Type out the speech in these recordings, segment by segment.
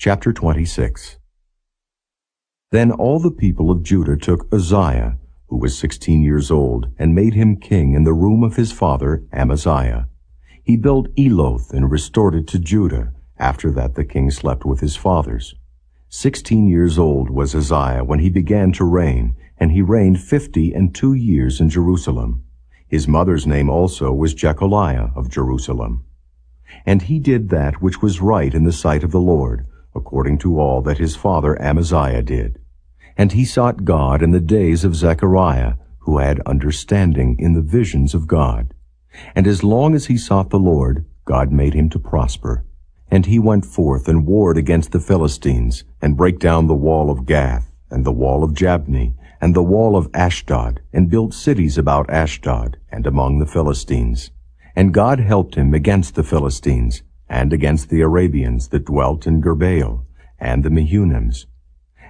Chapter 26. Then all the people of Judah took Uzziah, who was 16 years old, and made him king in the room of his father Amaziah. He built Eloth and restored it to Judah. After that the king slept with his fathers. 16 years old was Uzziah when he began to reign, and he reigned 52 years in Jerusalem. His mother's name also was Jecholiah of Jerusalem. And he did that which was right in the sight of the Lord, according to all that his father Amaziah did. And he sought God in the days of Zechariah, who had understanding in the visions of God. And as long as he sought the Lord, God made him to prosper. And he went forth and warred against the Philistines, and brake down the wall of Gath, and the wall of Jabneh, and the wall of Ashdod, and built cities about Ashdod, and among the Philistines. And God helped him against the Philistines, and against the Arabians that dwelt in Gerbaal, and the Mehunims.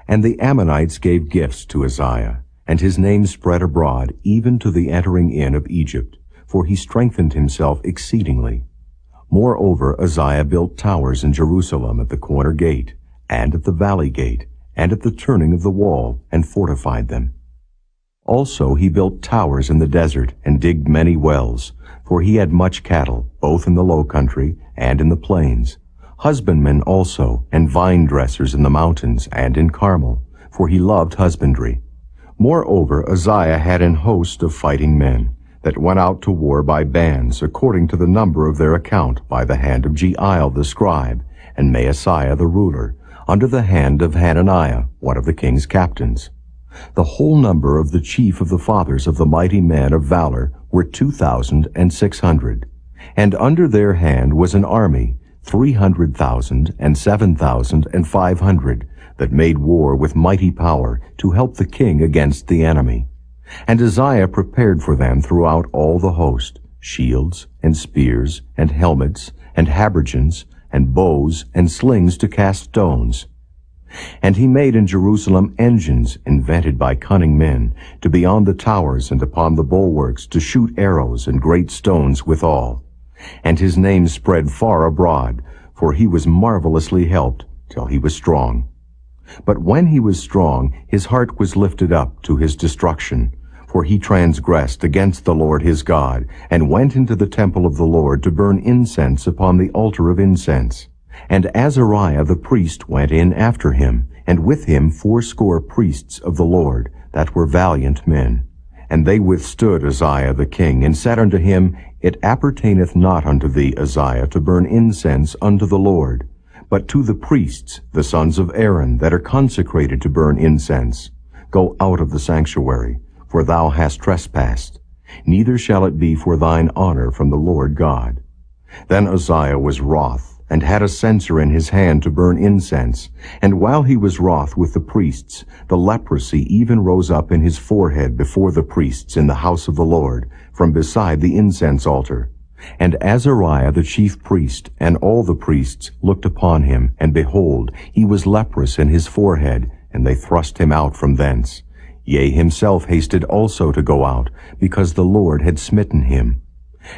And the Ammonites gave gifts to Uzziah, and his name spread abroad, even to the entering in of Egypt, for he strengthened himself exceedingly. Moreover, Uzziah built towers in Jerusalem at the corner gate, and at the valley gate, and at the turning of the wall, and fortified them. Also he built towers in the desert, and digged many wells, for he had much cattle, both in the low country and in the plains, husbandmen also, and vine-dressers in the mountains and in Carmel, for he loved husbandry. Moreover, Uzziah had an host of fighting men, that went out to war by bands, according to the number of their account, by the hand of Jeiel the scribe, and Maaseiah the ruler, under the hand of Hananiah, one of the king's captains. The whole number of the chief of the fathers of the mighty men of valor were 2,600, and under their hand was an army, 300,000 and 7,500, that made war with mighty power to help the king against the enemy. And Uzziah prepared for them throughout all the host, shields, and spears, and helmets, and habergeons, and bows, and slings to cast stones. And he made in Jerusalem engines invented by cunning men, to be on the towers and upon the bulwarks, to shoot arrows and great stones withal. And his name spread far abroad, for he was marvelously helped, till he was strong. But when he was strong, his heart was lifted up to his destruction, for he transgressed against the Lord his God, and went into the temple of the Lord to burn incense upon the altar of incense. And Azariah the priest went in after him, and with him 80 priests of the Lord, that were valiant men. And they withstood Uzziah the king, and said unto him, It appertaineth not unto thee, Uzziah, to burn incense unto the Lord, but to the priests, the sons of Aaron, that are consecrated to burn incense. Go out of the sanctuary, for thou hast trespassed. Neither shall it be for thine honor from the Lord God. Then Uzziah was wroth, and had a censer in his hand to burn incense. And while he was wroth with the priests, the leprosy even rose up in his forehead before the priests in the house of the Lord, from beside the incense altar. And Azariah the chief priest, and all the priests, looked upon him, and behold, he was leprous in his forehead, and they thrust him out from thence. Yea, himself hasted also to go out, because the Lord had smitten him.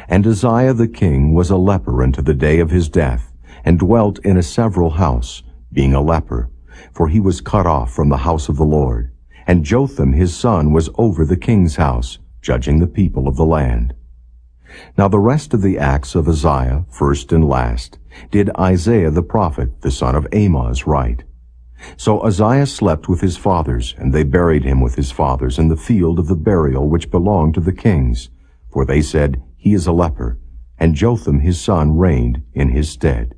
And Uzziah the king was a leper unto the day of his death, and dwelt in a several house, being a leper, for he was cut off from the house of the Lord. And Jotham his son was over the king's house, judging the people of the land. Now the rest of the acts of Uzziah, first and last, did Isaiah the prophet, the son of Amoz, write. So Uzziah slept with his fathers, and they buried him with his fathers in the field of the burial which belonged to the kings. For they said, He is a leper. And Jotham his son reigned in his stead.